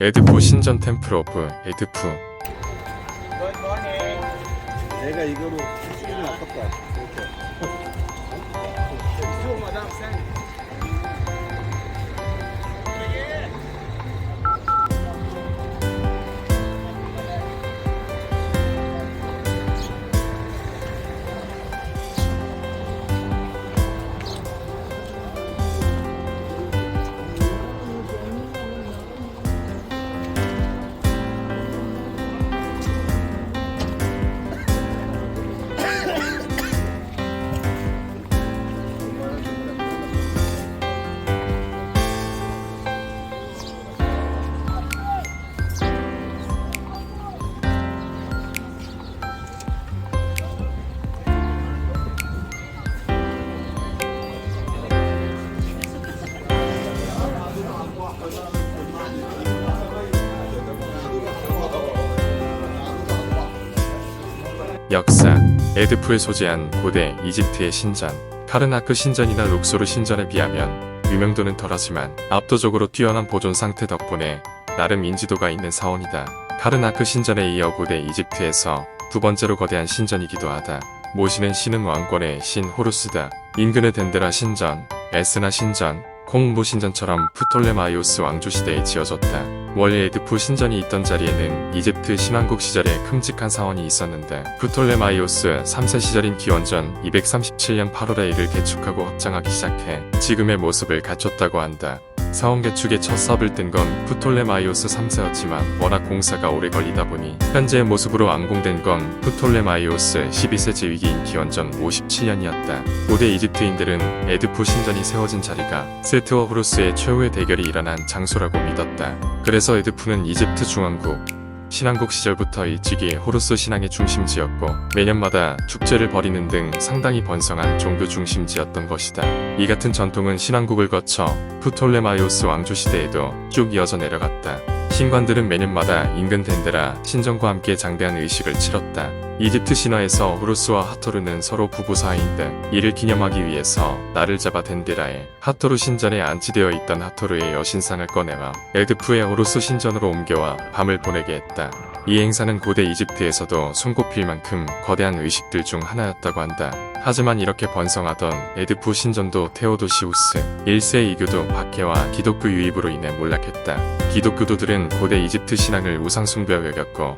에드푸 신전 템플 오브 에드푸. 내가 이거로 쓰기는 아깝다. 이렇게. 역사. 에드푸에 소재한 고대 이집트의 신전. 카르나크 신전이나 룩소르 신전에 비하면 유명도는 덜하지만 압도적으로 뛰어난 보존 상태 덕분에 나름 인지도가 있는 사원이다. 카르나크 신전에 이어 고대 이집트에서 두 번째로 거대한 신전이기도 하다. 모시는 신은 왕권의 신 호루스다. 인근의 덴데라 신전, 에스나 신전, 콩무 신전처럼 프톨레마이오스 왕조 시대에 지어졌다. 원래 에드푸 신전이 있던 자리에는 이집트 신왕국 시절에 큼직한 사원이 있었는데 프톨레마이오스 3세 시절인 기원전 237년 8월에 이를 개축하고 확장하기 시작해 지금의 모습을 갖췄다고 한다. 사원 개축에 첫 삽을 뗀 건 프톨레마이오스 3세였지만 워낙 공사가 오래 걸리다 보니 현재의 모습으로 완공된 건 프톨레마이오스 12세 제위기인 기원전 57년이었다. 고대 이집트인들은 에드푸 신전이 세워진 자리가 세트와 호루스의 최후의 대결이 일어난 장소라고 믿었다. 그래서 에드푸는 이집트 중왕국 신왕국 시절부터 일찍이 호루스 신앙의 중심지였고 매년마다 축제를 벌이는 등 상당히 번성한 종교 중심지였던 것이다. 이 같은 전통은 신왕국을 거쳐 프톨레마이오스 왕조 시대에도 쭉 이어져 내려갔다. 신관들은 매년마다 인근 덴데라 신전과 함께 장대한 의식을 치렀다. 이집트 신화에서 호루스와 하토르는 서로 부부 사이인데 이를 기념하기 위해서 날을 잡아 덴데라에 하토르 신전에 안치되어 있던 하토르의 여신상을 꺼내와 에드푸의 호루스 신전으로 옮겨와 밤을 보내게 했다. 이 행사는 고대 이집트에서도 손꼽힐 만큼 거대한 의식들 중 하나였다고 한다. 하지만 이렇게 번성하던 에드푸 신전도 테오도시우스 1세 이교도 박해와 기독교 유입으로 인해 몰락했다. 기독교도들은 고대 이집트 신앙을 우상숭배로 여겼고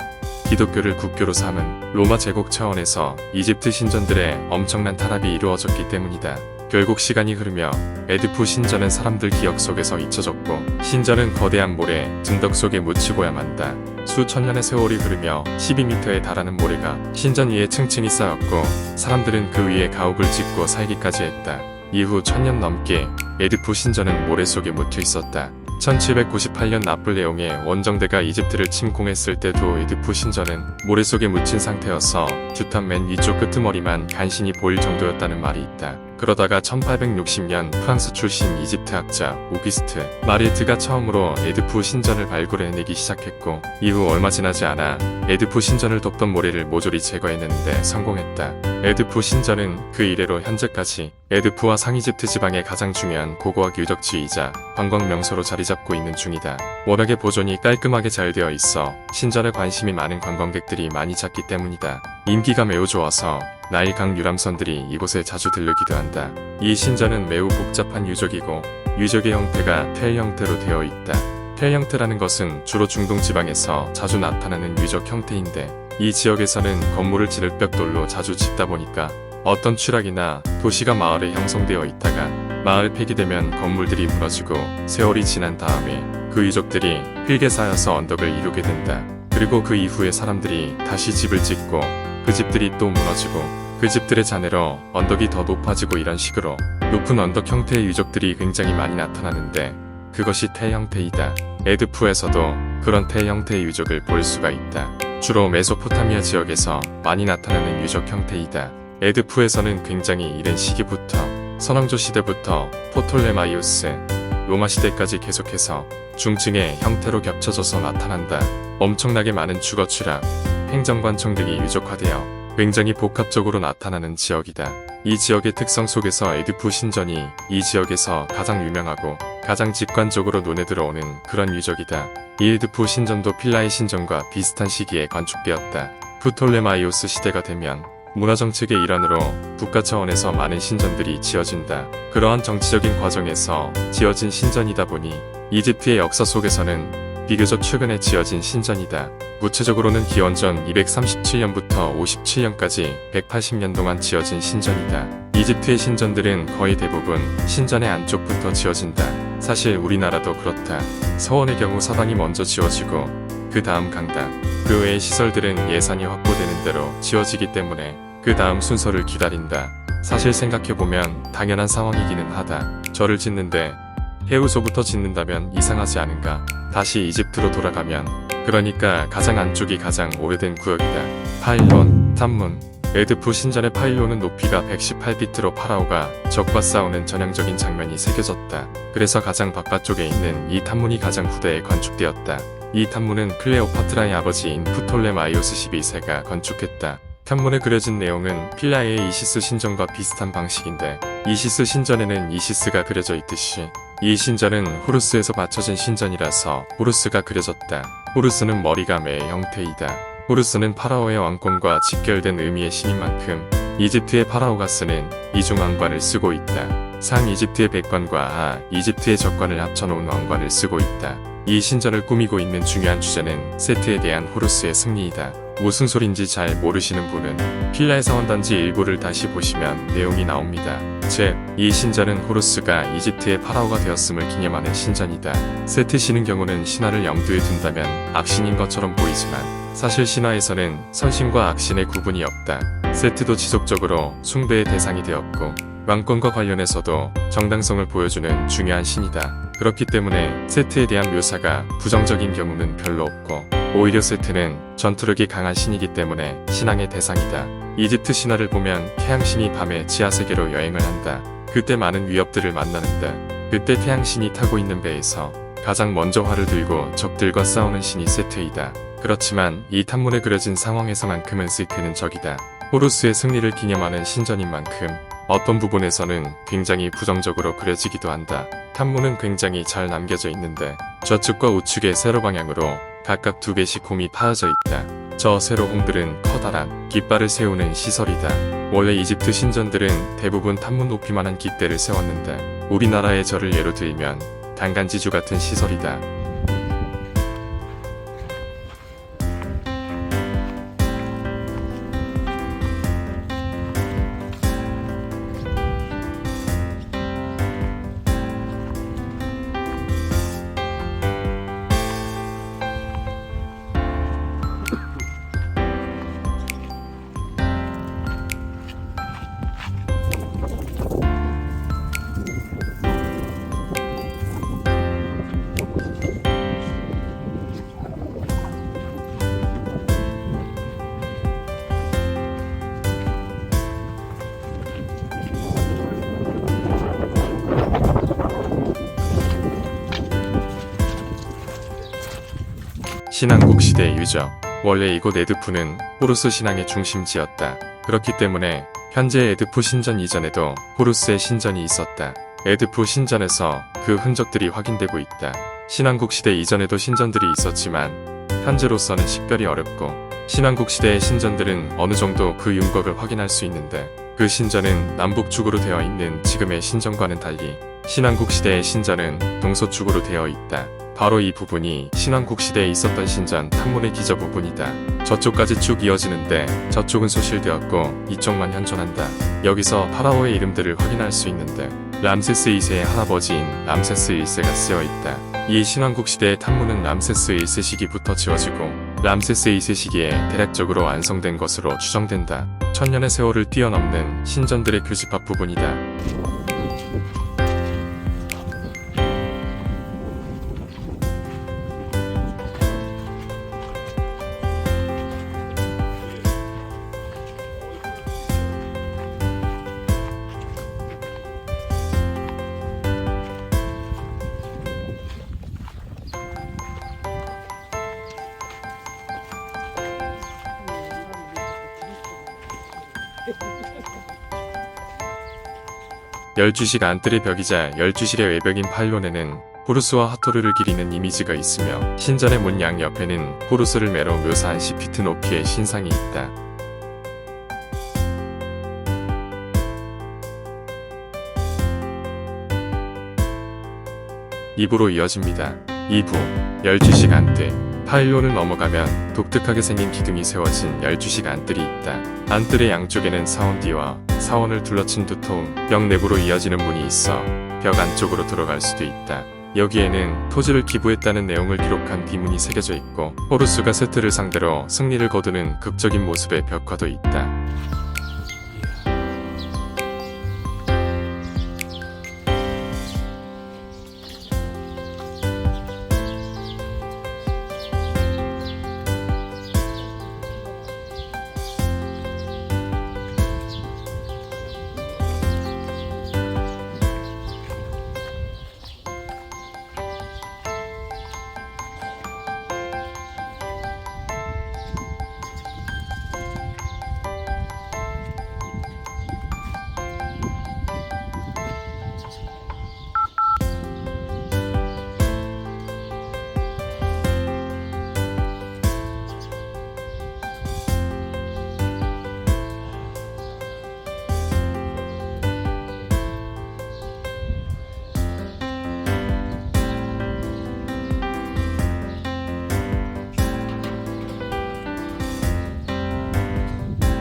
기독교를 국교로 삼은 로마 제국 차원에서 이집트 신전들의 엄청난 타락이 이루어졌기 때문이다. 결국 시간이 흐르며 에드푸 신전은 사람들 기억 속에서 잊혀졌고 신전은 거대한 모래, 증덕 속에 묻히고야 만다. 수천 년의 세월이 흐르며 12m에 달하는 모래가 신전 위에 층층이 쌓였고 사람들은 그 위에 가옥을 짓고 살기까지 했다. 이후 1000년 넘게 에드푸 신전은 모래 속에 묻혀 있었다. 1798년 나폴레옹의 원정대가 이집트를 침공했을 때도 에드푸 신전은 모래 속에 묻힌 상태여서 주탑 맨 위쪽 끄트머리만 간신히 보일 정도였다는 말이 있다. 그러다가 1860년 프랑스 출신 이집트 학자 오기스트 마리에트가 처음으로 에드푸 신전을 발굴해내기 시작했고 이후 얼마 지나지 않아 에드푸 신전을 덮던 모래를 모조리 제거해내는데 성공했다. 에드푸 신전은 그 이래로 현재까지 에드푸와 상이집트 지방의 가장 중요한 고고학 유적지이자 관광 명소로 자리 잡고 있는 중이다. 워낙에 보존이 깔끔하게 잘 되어 있어 신전에 관심이 많은 관광객들이 많이 찾기 때문이다. 인기가 매우 좋아서 나일강 유람선들이 이곳에 자주 들르기도 한다. 이 신전은 매우 복잡한 유적이고 유적의 형태가 텔 형태로 되어 있다. 텔 형태라는 것은 주로 중동 지방에서 자주 나타나는 유적 형태인데 이 지역에서는 건물을 지를 벽돌로 자주 짓다 보니까 어떤 추락이나 도시가 마을에 형성되어 있다가 마을 폐기되면 건물들이 무너지고 세월이 지난 다음에 그 유적들이 흙에 쌓여서 언덕을 이루게 된다. 그리고 그 이후에 사람들이 다시 집을 짓고 그 집들이 또 무너지고 그 집들의 잔해로 언덕이 더 높아지고 이런 식으로 높은 언덕 형태의 유적들이 굉장히 많이 나타나는데 그것이 태 형태이다. 에드푸에서도 그런 태 형태의 유적을 볼 수가 있다. 주로 메소포타미아 지역에서 많이 나타나는 유적 형태이다. 에드푸에서는 굉장히 이른 시기부터 선왕조 시대부터 포톨레마이오스, 로마 시대까지 계속해서 중층의 형태로 겹쳐져서 나타난다. 엄청나게 많은 주거 추락, 행정관청 등이 유적화되어 굉장히 복합적으로 나타나는 지역이다. 이 지역의 특성 속에서 에디푸 신전이 이 지역에서 가장 유명하고 가장 직관적으로 눈에 들어오는 그런 유적이다. 이 에디푸 신전도 필라의 신전과 비슷한 시기에 건축되었다. 프톨레마이오스 시대가 되면 문화정책의 일환으로 국가 차원에서 많은 신전들이 지어진다. 그러한 정치적인 과정에서 지어진 신전이다 보니 이집트의 역사 속에서는 비교적 최근에 지어진 신전이다. 구체적으로는 기원전 237년부터 57년까지 180년 동안 지어진 신전이다. 이집트의 신전들은 거의 대부분 신전의 안쪽부터 지어진다. 사실 우리나라도 그렇다. 서원의 경우 사당이 먼저 지어지고 그 다음 강당, 그 외의 시설들은 예산이 확보되는 대로 지어지기 때문에 그 다음 순서를 기다린다. 사실 생각해보면 당연한 상황이기는 하다. 절을 짓는데 해우소부터 짓는다면 이상하지 않은가? 다시 이집트로 돌아가면 그러니까 가장 안쪽이 가장 오래된 구역이다. 파일론, 탐문, 에드푸 신전의 파일론은 높이가 118피트로 파라오가 적과 싸우는 전형적인 장면이 새겨졌다. 그래서 가장 바깥쪽에 있는 이 탐문이 가장 후대에 건축되었다. 이 탐문은 클레오파트라의 아버지인 프톨레마이오스 12세가 건축했다. 탐문에 그려진 내용은 필라의 이시스 신전과 비슷한 방식인데 이시스 신전에는 이시스가 그려져 있듯이 이 신전은 호루스에서 받쳐진 신전이라서 호루스가 그려졌다. 호루스는 머리가 매의 형태이다. 호루스는 파라오의 왕권과 직결된 의미의 신인 만큼 이집트의 파라오가 쓰는 이중 왕관을 쓰고 있다. 상 이집트의 백관과 이집트의 적관을 합쳐놓은 왕관을 쓰고 있다. 이 신전을 꾸미고 있는 중요한 주제는 세트에 대한 호루스의 승리이다. 무슨 소린지 잘 모르시는 분은 필라의 사원단지 일부를 다시 보시면 내용이 나옵니다. 즉, 이 신전은 호루스가 이집트의 파라오가 되었음을 기념하는 신전이다. 세트 신의 경우는 신화를 염두에 둔다면 악신인 것처럼 보이지만 사실 신화에서는 선신과 악신의 구분이 없다. 세트도 지속적으로 숭배의 대상이 되었고 왕권과 관련해서도 정당성을 보여주는 중요한 신이다. 그렇기 때문에 세트에 대한 묘사가 부정적인 경우는 별로 없고 오히려 세트는 전투력이 강한 신이기 때문에 신앙의 대상이다. 이집트 신화를 보면 태양신이 밤에 지하세계로 여행을 한다. 그때 많은 위협들을 만나는데 그때 태양신이 타고 있는 배에서 가장 먼저 활을 들고 적들과 싸우는 신이 세트이다. 그렇지만 이 탐문에 그려진 상황에서만큼은 세트는 적이다. 호루스의 승리를 기념하는 신전인 만큼 어떤 부분에서는 굉장히 부정적으로 그려지기도 한다. 탐문은 굉장히 잘 남겨져 있는데 좌측과 우측의 세로 방향으로 각각 2개씩 홈이 파여져 있다. 저 세로 홈들은 커다란 깃발을 세우는 시설이다. 원래 이집트 신전들은 대부분 탐문 높이만한 깃대를 세웠는데 우리나라의 절을 예로 들면 단간지주 같은 시설이다. 신왕국 시대의 유적. 원래 이곳 에드푸는 호루스 신앙의 중심지였다. 그렇기 때문에 현재 에드푸 신전 이전에도 호루스의 신전이 있었다. 에드푸 신전에서 그 흔적들이 확인되고 있다. 신왕국 시대 이전에도 신전들이 있었지만 현재로서는 식별이 어렵고 신왕국 시대의 신전들은 어느 정도 그 윤곽을 확인할 수 있는데 그 신전은 남북축으로 되어 있는 지금의 신전과는 달리 신왕국 시대의 신전은 동서축으로 되어 있다. 바로 이 부분이 신왕국 시대에 있었던 신전 탐문의 기저 부분이다. 저쪽까지 쭉 이어지는데 저쪽은 소실되었고 이쪽만 현존한다. 여기서 파라오의 이름들을 확인할 수 있는데 람세스 2세의 할아버지인 람세스 1세가 쓰여있다. 이 신왕국 시대의 탐문은 람세스 1세 시기부터 지어지고 람세스 2세 시기에 대략적으로 완성된 것으로 추정된다. 천년의 세월을 뛰어넘는 신전들의 교집합 부분이다. 12식 안뜰의 벽이자 12실의 외벽인 파일론에는 호루스와 하토르를 기리는 이미지가 있으며 신전의 문 양 옆에는 호루스를 매로 묘사한 10피트 높이의 신상이 있다. 2부로 이어집니다. 2부 12식 안뜰 파일론을 넘어가면 독특하게 생긴 기둥이 세워진 12식 안뜰이 있다. 안뜰의 양쪽에는 사원뒤와 사원을 둘러친 두터운 벽 내부로 이어지는 문이 있어 벽 안쪽으로 들어갈 수도 있다. 여기에는 토지를 기부했다는 내용을 기록한 비문이 새겨져 있고 호루스가 세트를 상대로 승리를 거두는 극적인 모습의 벽화도 있다.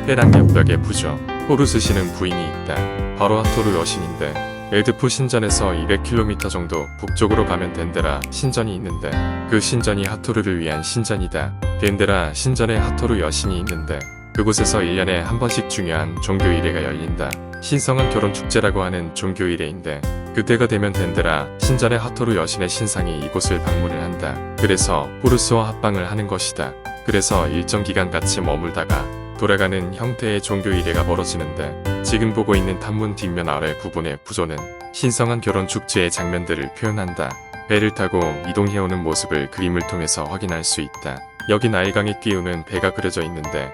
해당 옆벽의 부조 호루스 씨는 부인이 있다. 바로 하토르 여신인데 에드푸 신전에서 200km 정도 북쪽으로 가면 덴데라 신전이 있는데 그 신전이 하토르를 위한 신전이다. 덴데라 신전에 하토르 여신이 있는데 그곳에서 1년에 한 번씩 중요한 종교일회가 열린다. 신성한 결혼축제라고 하는 종교일회인데 그때가 되면 덴데라 신전의 하토르 여신의 신상이 이곳을 방문을 한다. 그래서 호루스와 합방을 하는 것이다. 그래서 일정 기간 같이 머물다가 돌아가는 형태의 종교일회가 벌어지는데 지금 보고 있는 탐문 뒷면 아래 부분의 부조는 신성한 결혼 축제의 장면들을 표현한다. 배를 타고 이동해오는 모습을 그림을 통해서 확인할 수 있다. 여기 나일강에 띄우는 배가 그려져 있는데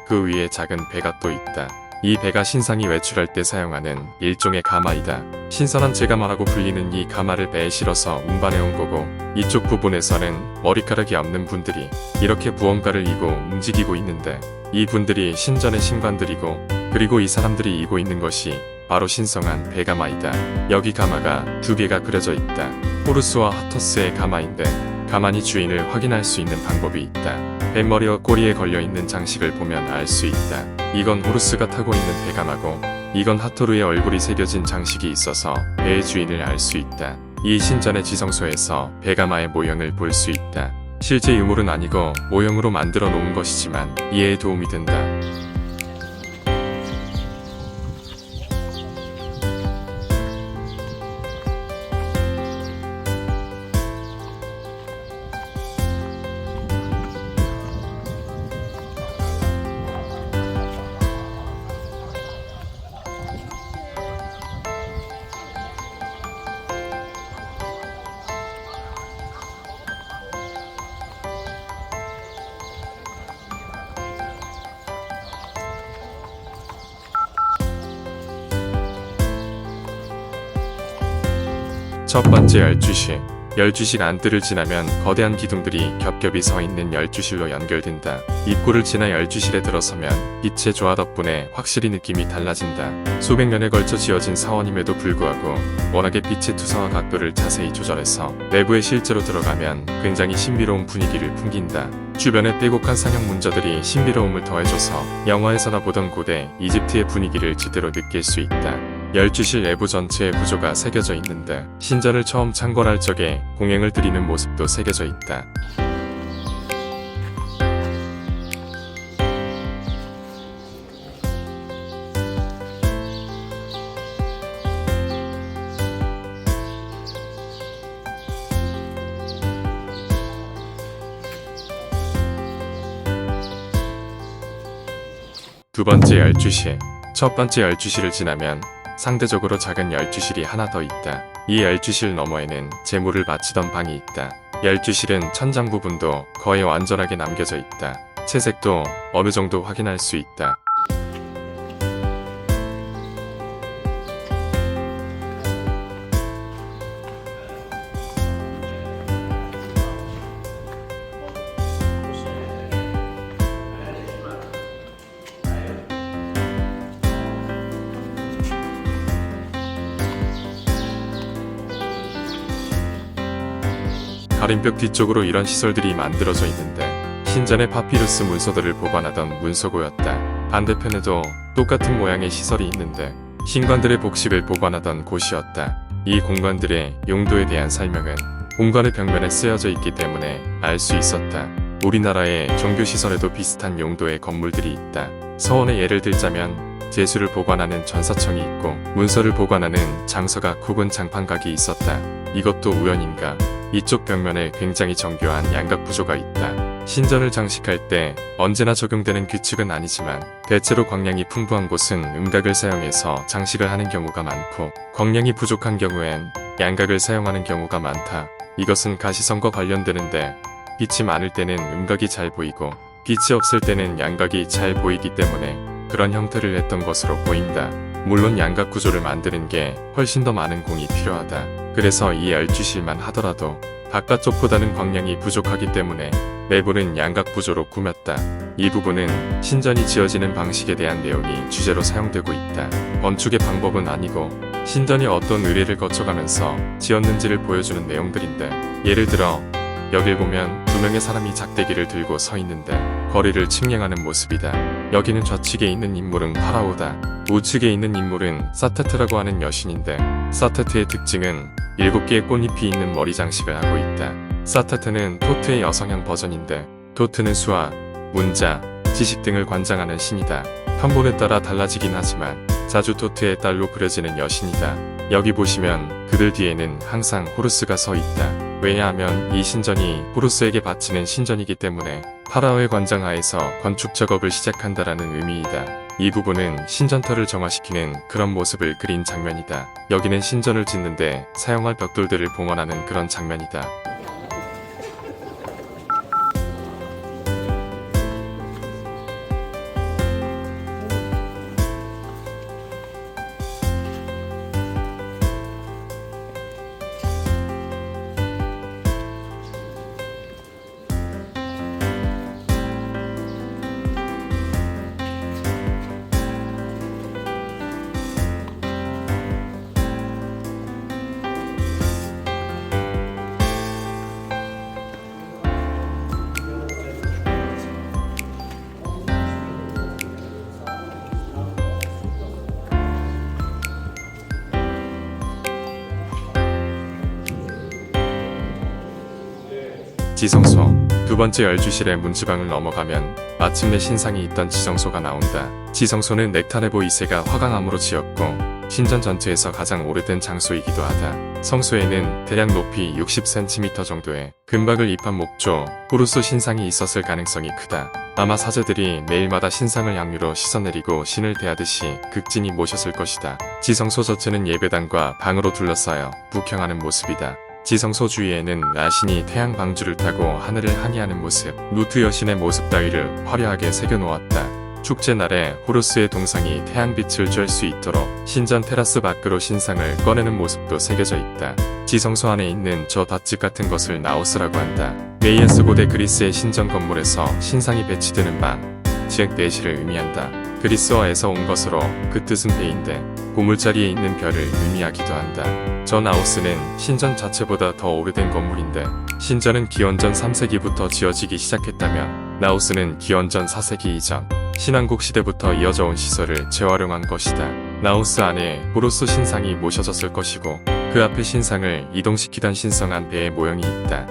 그 위에 작은 배가 또 있다. 이 배가 신상이 외출할 때 사용하는 일종의 가마이다. 신선한 제가마라고 불리는 이 가마를 배에 실어서 운반해온 거고 이쪽 부분에서는 머리카락이 없는 분들이 이렇게 무언가를 이고 움직이고 있는데 이 분들이 신전의 신관들이고 그리고 이 사람들이 이고 있는 것이 바로 신성한 배가마이다. 여기 가마가 2개가 그려져 있다. 호루스와 하토스의 가마인데 가만히 주인을 확인할 수 있는 방법이 있다. 뱃머리와 꼬리에 걸려있는 장식을 보면 알 수 있다. 이건 호루스가 타고 있는 배가마고 이건 하토르의 얼굴이 새겨진 장식이 있어서 배의 주인을 알 수 있다. 이 신전의 지성소에서 배가마의 모형을 볼 수 있다. 실제 유물은 아니고 모형으로 만들어 놓은 것이지만 이해에 도움이 된다. 첫 번째 12실 12식 안뜰을 지나면 거대한 기둥들이 겹겹이 서 있는 12실로 연결된다. 입구를 지나 12실에 들어서면 빛의 조화 덕분에 확실히 느낌이 달라진다. 수백 년에 걸쳐 지어진 사원임에도 불구하고 워낙에 빛의 투사와 각도를 자세히 조절해서 내부에 실제로 들어가면 굉장히 신비로운 분위기를 풍긴다. 주변에 빼곡한 상형 문자들이 신비로움을 더해줘서 영화에서나 보던 고대 이집트의 분위기를 제대로 느낄 수 있다. 12실 내부 전체에 부조가 새겨져 있는데 신전을 처음 창건할 적에 공행을 드리는 모습도 새겨져 있다. 두 번째 12실 첫 번째 12실을 지나면 상대적으로 작은 12실이 하나 더 있다. 이 12실 너머에는 제물을 바치던 방이 있다. 12실은 천장 부분도 거의 완전하게 남겨져 있다. 채색도 어느 정도 확인할 수 있다. 가림벽 뒤쪽으로 이런 시설들이 만들어져 있는데 신전의 파피루스 문서들을 보관하던 문서고였다. 반대편에도 똑같은 모양의 시설이 있는데 신관들의 복식을 보관하던 곳이었다. 이 공간들의 용도에 대한 설명은 공간의 벽면에 쓰여져 있기 때문에 알 수 있었다. 우리나라의 종교시설에도 비슷한 용도의 건물들이 있다. 서원의 예를 들자면 제수를 보관하는 전사청이 있고 문서를 보관하는 장서각 혹은 장판각이 있었다. 이것도 우연인가? 이쪽 벽면에 굉장히 정교한 양각 구조가 있다. 신전을 장식할 때 언제나 적용되는 규칙은 아니지만 대체로 광량이 풍부한 곳은 음각을 사용해서 장식을 하는 경우가 많고 광량이 부족한 경우엔 양각을 사용하는 경우가 많다. 이것은 가시성과 관련되는데 빛이 많을 때는 음각이 잘 보이고 빛이 없을 때는 양각이 잘 보이기 때문에 그런 형태를 했던 것으로 보인다. 물론 양각 구조를 만드는 게 훨씬 더 많은 공이 필요하다. 그래서 이 열주실만 하더라도 바깥쪽보다는 광량이 부족하기 때문에 내부는 양각 구조로 꾸몄다. 이 부분은 신전이 지어지는 방식에 대한 내용이 주제로 사용되고 있다. 건축의 방법은 아니고 신전이 어떤 의례를 거쳐가면서 지었는지를 보여주는 내용들인데 예를 들어 여길 보면 두 명의 사람이 작대기를 들고 서 있는데 거리를 측량하는 모습이다. 여기는 좌측에 있는 인물은 파라오다. 우측에 있는 인물은 사테트라고 하는 여신인데 사테트의 특징은 7개의 꽃잎이 있는 머리 장식을 하고 있다. 사테트는 토트의 여성형 버전인데 토트는 수학, 문자, 지식 등을 관장하는 신이다. 편본에 따라 달라지긴 하지만 자주 토트의 딸로 그려지는 여신이다. 여기 보시면 그들 뒤에는 항상 호루스가 서 있다. 왜냐하면 이 신전이 호루스에게 바치는 신전이기 때문에 파라오의 관장하에서 건축 작업을 시작한다라는 의미이다. 이 부분은 신전터를 정화시키는 그런 모습을 그린 장면이다. 여기는 신전을 짓는데 사용할 벽돌들을 봉헌하는 그런 장면이다. 지성소. 두 번째 열주실의 문지방을 넘어가면 마침내 신상이 있던 지성소가 나온다. 지성소는 넥타네보 2세가 화강암으로 지었고 신전 전체에서 가장 오래된 장소이기도 하다. 성소에는 대략 높이 60cm 정도의 금박을 입한 목조, 호루스 신상이 있었을 가능성이 크다. 아마 사제들이 매일마다 신상을 향유로 씻어내리고 신을 대하듯이 극진히 모셨을 것이다. 지성소 자체는 예배당과 방으로 둘러싸여 북향하는 모습이다. 지성소 주위에는 라신이 태양 방주를 타고 하늘을 항해하는 모습, 루트 여신의 모습 따위를 화려하게 새겨놓았다. 축제날에 호루스의 동상이 태양빛을 쬐 수 있도록 신전 테라스 밖으로 신상을 꺼내는 모습도 새겨져 있다. 지성소 안에 있는 저 닷집 같은 것을 나우스라고 한다. 메이아스 고대 그리스의 신전 건물에서 신상이 배치되는 방, 즉 내실을 의미한다. 그리스어에서 온 것으로 그 뜻은 배인데 고물자리에 있는 별을 의미하기도 한다. 저 나우스는 신전 자체보다 더 오래된 건물인데 신전은 기원전 3세기부터 지어지기 시작했다면 나우스는 기원전 4세기 이전 신왕국 시대부터 이어져 온 시설을 재활용한 것이다. 나우스 안에 호루스 신상이 모셔졌을 것이고 그 앞에 신상을 이동시키던 신성한 배의 모형이 있다.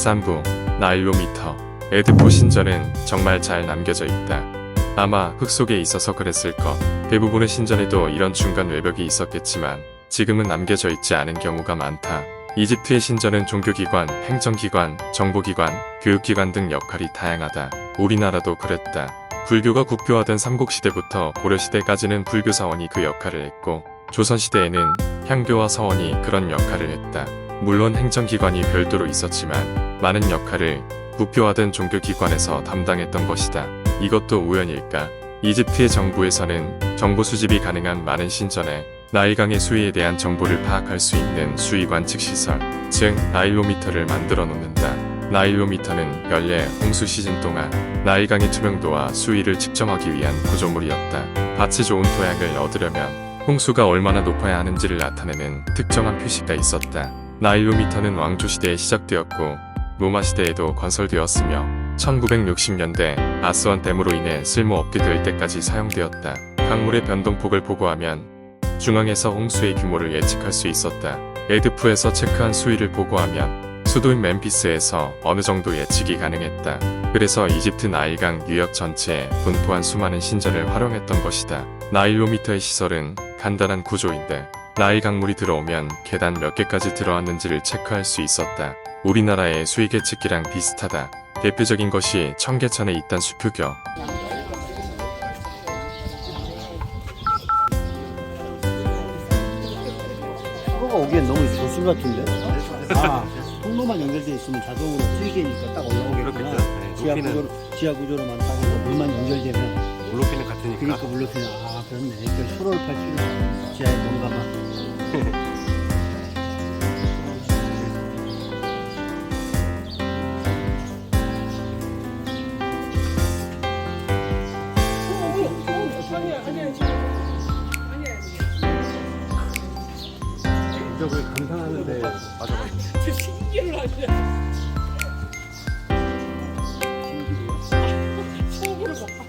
3부 나일로미터 에드푸 신전은 정말 잘 남겨져 있다. 아마 흙 속에 있어서 그랬을 것. 대부분의 신전에도 이런 중간 외벽이 있었겠지만 지금은 남겨져 있지 않은 경우가 많다. 이집트의 신전은 종교기관, 행정기관, 정보기관, 교육기관 등 역할이 다양하다. 우리나라도 그랬다. 불교가 국교화된 삼국시대부터 고려시대까지는 불교 사원이 그 역할을 했고 조선시대에는 향교와 서원이 그런 역할을 했다. 물론 행정기관이 별도로 있었지만 많은 역할을 국교화된 종교기관에서 담당했던 것이다. 이것도 우연일까? 이집트의 정부에서는 정보 수집이 가능한 많은 신전에 나일강의 수위에 대한 정보를 파악할 수 있는 수위 관측 시설, 즉 나일로미터를 만들어 놓는다. 나일로미터는 연례 홍수 시즌 동안 나일강의 투명도와 수위를 측정하기 위한 구조물이었다. 밭이 좋은 토양을 얻으려면 홍수가 얼마나 높아야 하는지를 나타내는 특정한 표시가 있었다. 나일로미터는 왕조 시대에 시작되었고 로마 시대에도 건설되었으며 1960년대 아스완 댐으로 인해 쓸모없게 될 때까지 사용되었다. 강물의 변동폭을 보고하면 중앙에서 홍수의 규모를 예측할 수 있었다. 에드푸에서 체크한 수위를 보고하면 수도인 멤피스에서 어느 정도 예측이 가능했다. 그래서 이집트 나일강 유역 전체에 분포한 수많은 신전을 활용했던 것이다. 나일로미터의 시설은 간단한 구조인데 나일 강물이 들어오면 계단 몇 개까지 들어왔는지를 체크할 수 있었다. 우리나라의 수위 계측기랑 비슷하다. 대표적인 것이 청계천에 있던 수표교. 수도가 오기엔 너무 조심 같은데? 아, 통로만 연결되어 있으면 자동으로 수위계니까 딱 올라오겠구나. 지하 구조로만 딱 해서 물만 연결되면 물높이는 같으니까. 그러니까 물높이는 그렇네. 그 수로를 팔 필요는 지하에 뭔가만. 적을 감상하는데 맞아가지고. 신기를 하시네. 신기를 못 봐.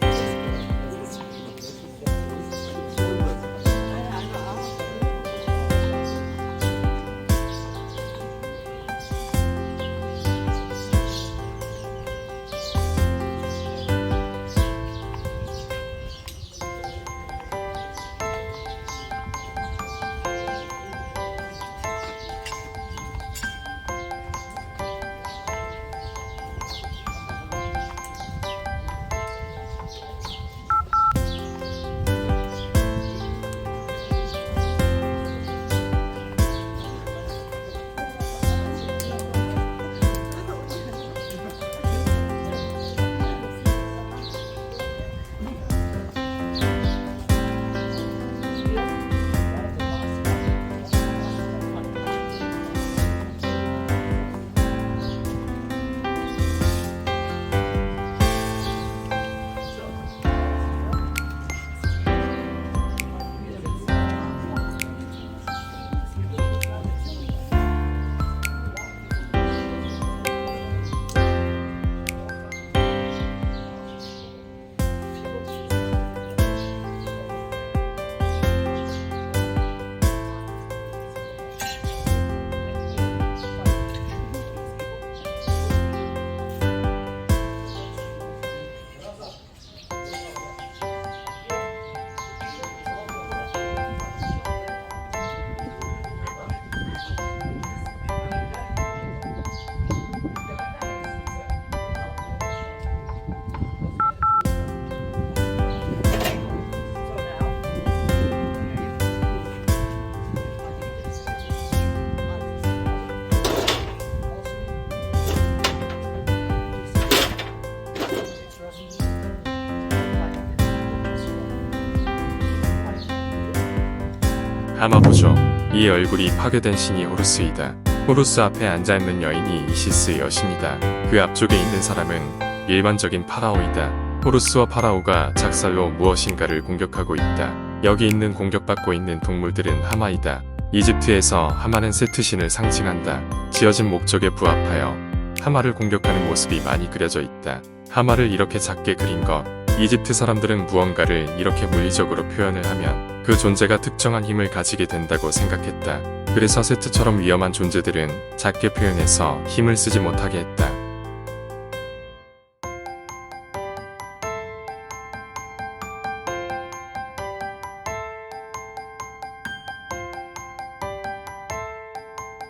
아마 보죠. 이 얼굴이 파괴된 신이 호루스이다. 호루스 앞에 앉아있는 여인이 이시스 여신이다. 그 앞쪽에 있는 사람은 일반적인 파라오이다. 호루스와 파라오가 작살로 무엇인가를 공격하고 있다. 여기 있는 공격받고 있는 동물들은 하마이다. 이집트에서 하마는 세트신을 상징한다. 지어진 목적에 부합하여 하마를 공격하는 모습이 많이 그려져 있다. 하마를 이렇게 작게 그린 것. 이집트 사람들은 무언가를 이렇게 물리적으로 표현을 하면 그 존재가 특정한 힘을 가지게 된다고 생각했다. 그래서 세트처럼 위험한 존재들은 작게 표현해서 힘을 쓰지 못하게 했다.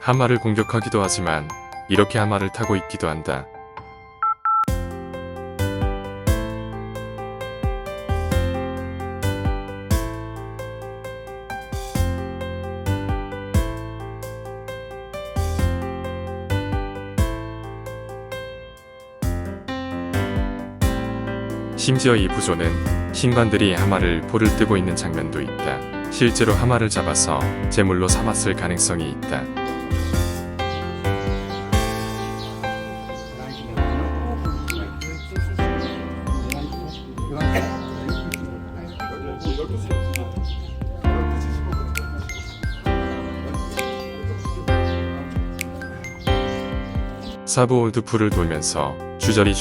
하마를 공격하기도 하지만 이렇게 하마를 타고 있기도 한다. 심지어 이 부조는 신관들이 하마를 포를 뜨고 있는 장면도 있다. 실제로 하마를 잡아서 제물로 삼았을 가능성이 있다. 사부 올드풀을 돌면서 주저리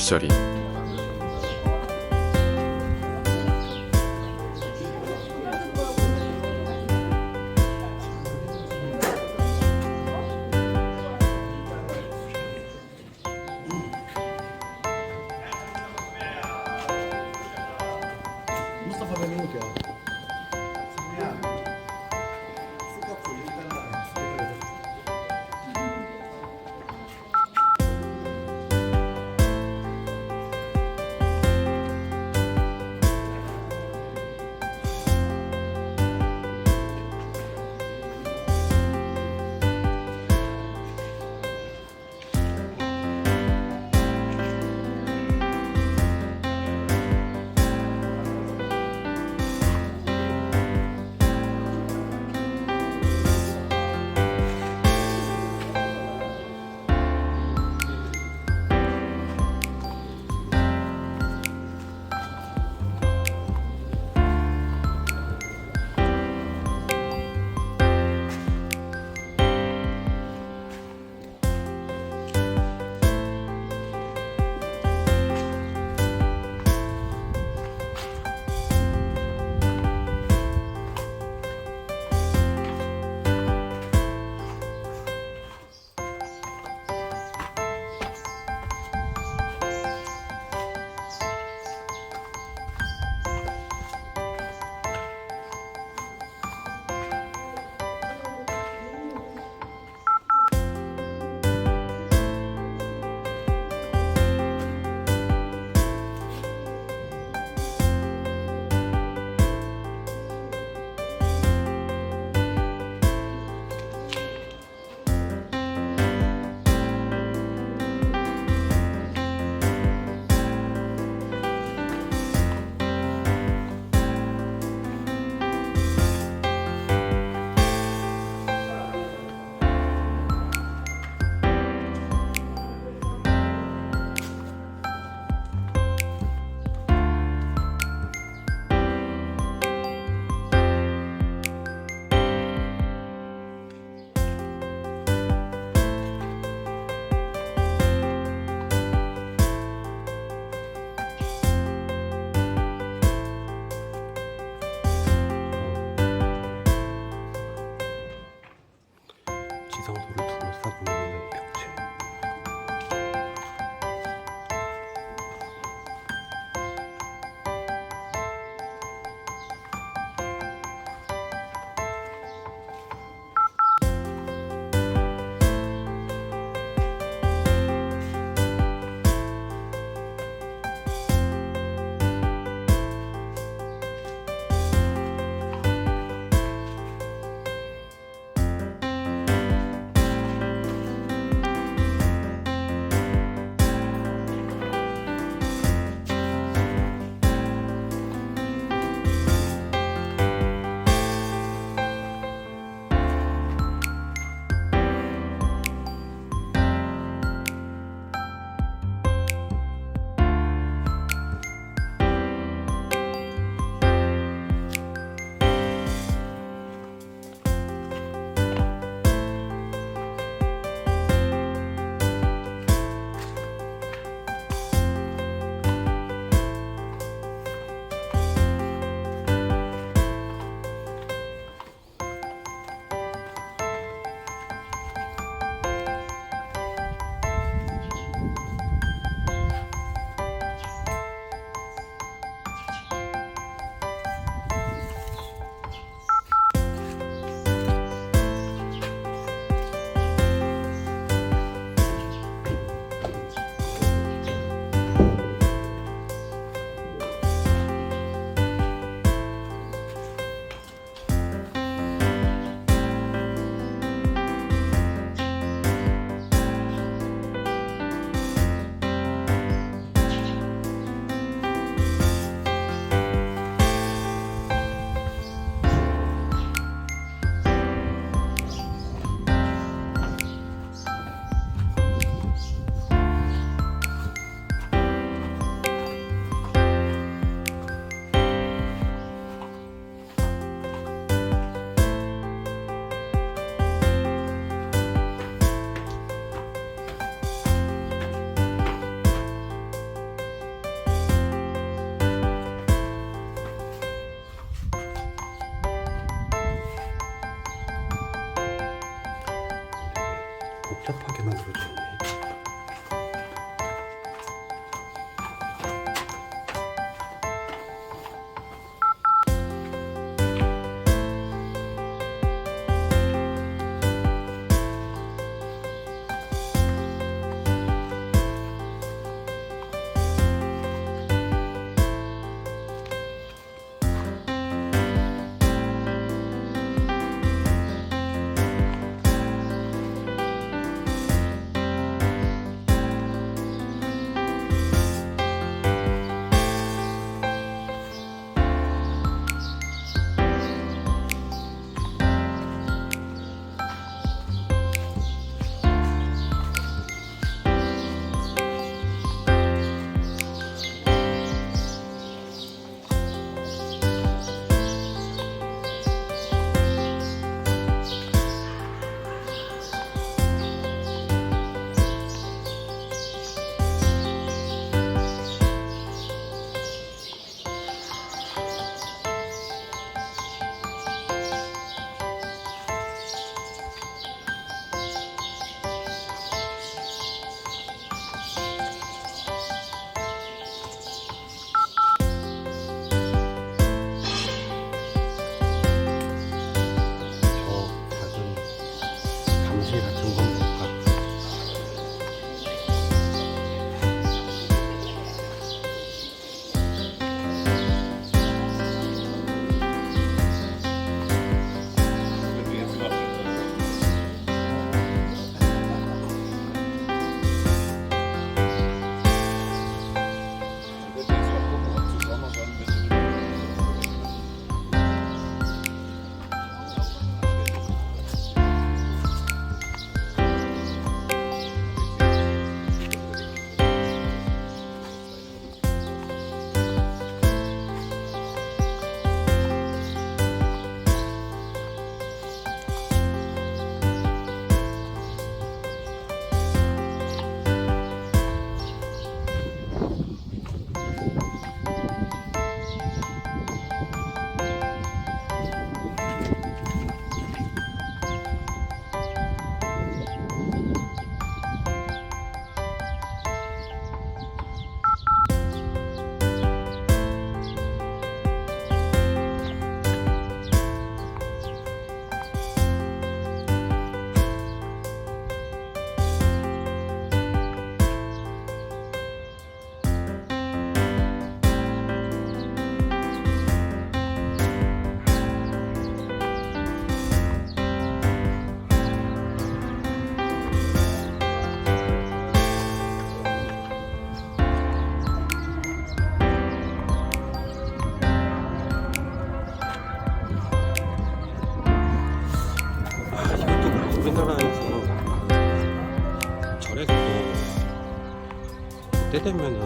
되면은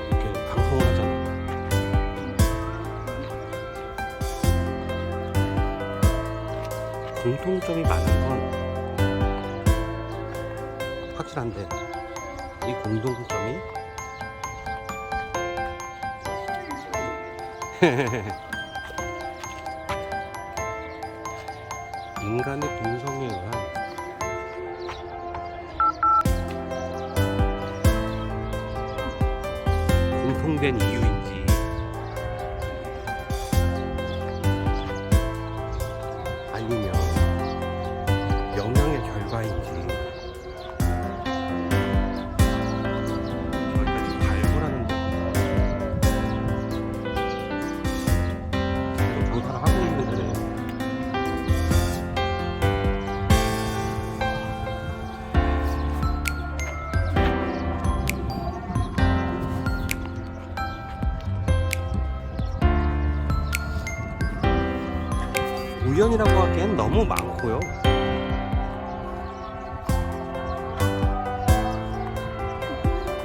이렇게 방송을 하잖아. 공통점이 많은 건 확실한데 이 공통점이 인간의 본성에 의한 공통된 이유인지 아니면 영향의 결과인지 저희가 지금 발굴하는 조사를 하고 있는데 우연이라고 하기엔 너무 많고요.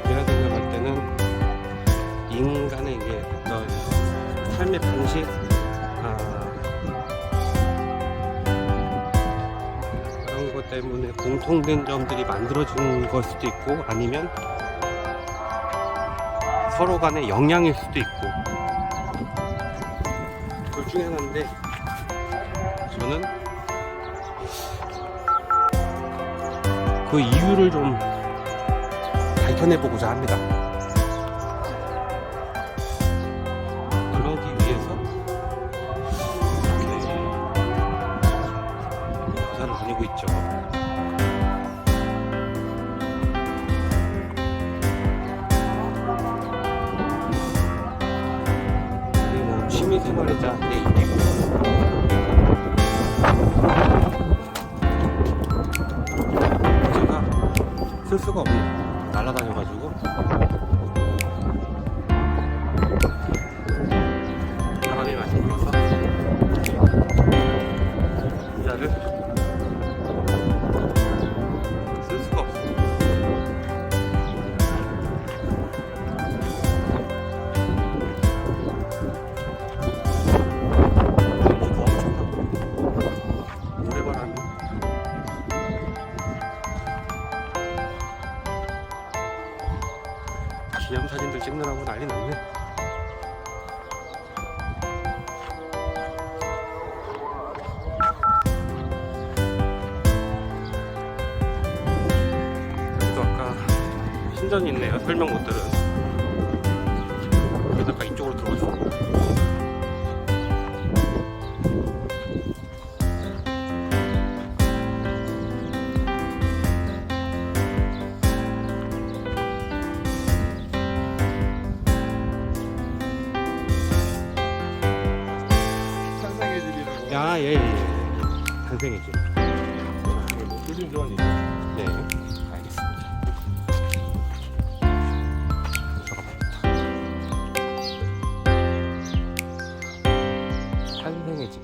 제가 생각할 때는 인간의 이게 어떤 삶의 방식, 그런 것 때문에 공통된 점들이 만들어진 걸 수도 있고, 아니면 서로 간의 영향일 수도 있고, 둘 중에 하나인데, 저는 그 이유를 좀 밝혀내보고자 합니다. 그러기 위해서 이렇게 조사를 다니고 있죠. 이게 뭐 취미생활이자 내 일이고, 제가 쓸 수가 없네. 날아다녀가지고 바람이 많이 불어서 의자를 쓸 수가 없어요. 공기가 엄청나고 모래바람이 기념사진들 찍느라고 난리 났네. 여기도 아까 신전이 있네요. 설명 못 들은. 그래서 아까 이쪽으로 들어갔어. 산상의 집이라고. 야, 예, 예, 예. 탄생이지. 요즘 좋아하니. 네, 알겠습니다. 들어가봅니다. 탄생의 집.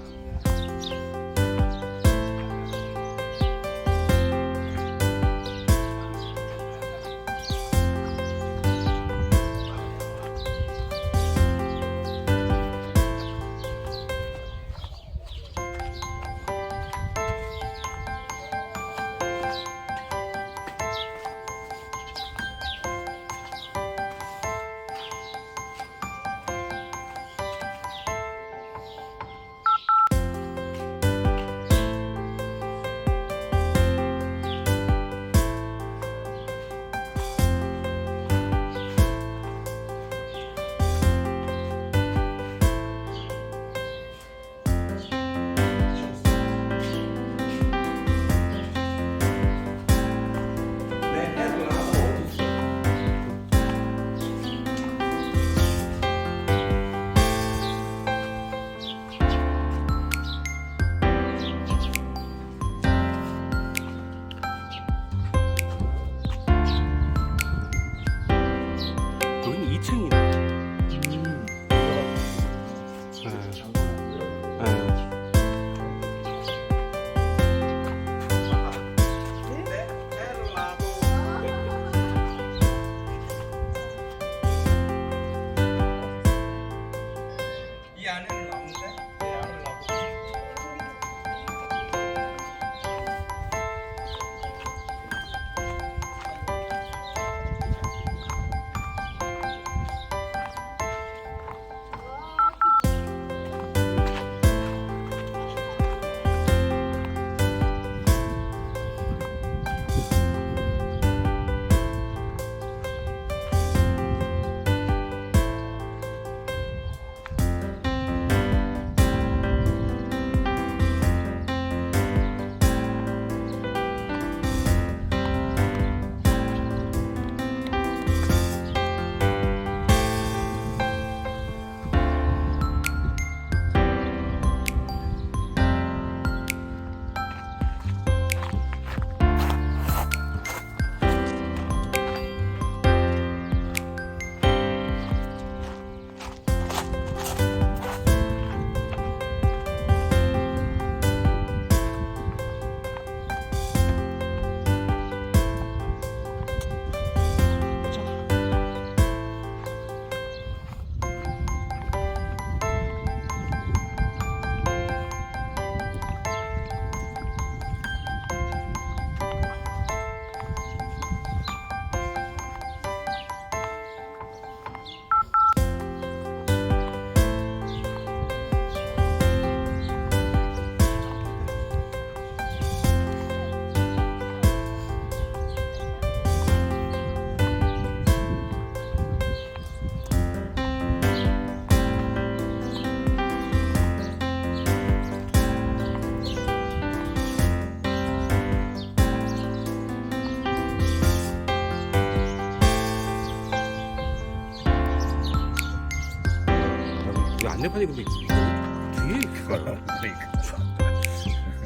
안내판이 근데 뒤에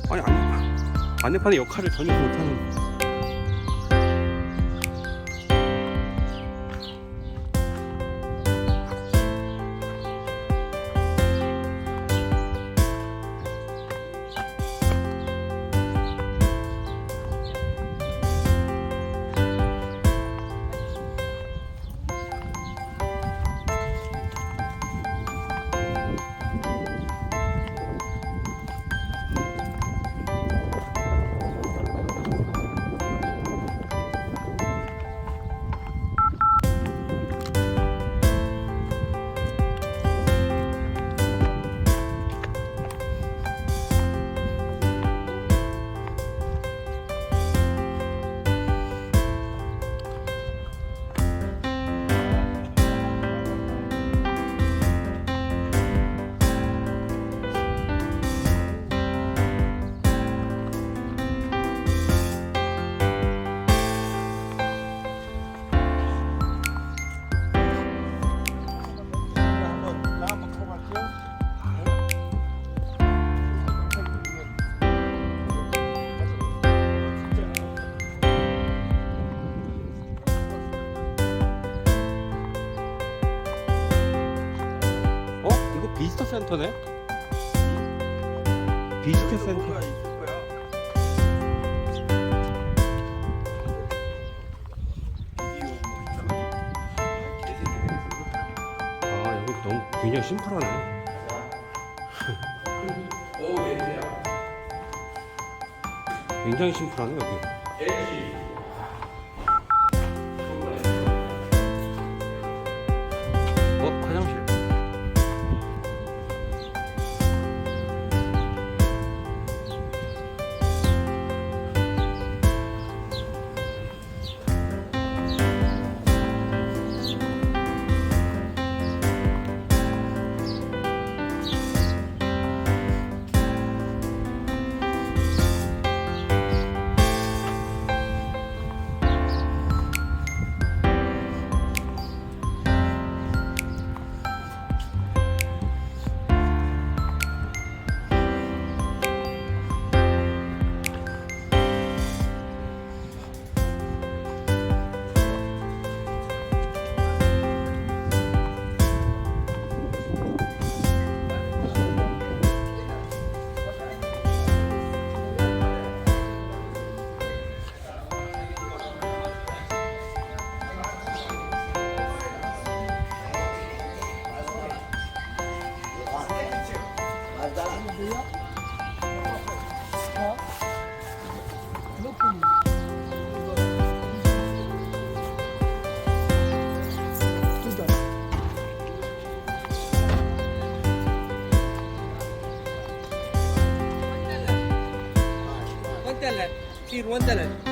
아니 안내판의 역할을 전혀 못하는. 비스트 센터네? 비스트 센터. 아, 여기 너무 굉장히 심플하네. 굉장히 심플하네 여기. 화장실. في روان دلل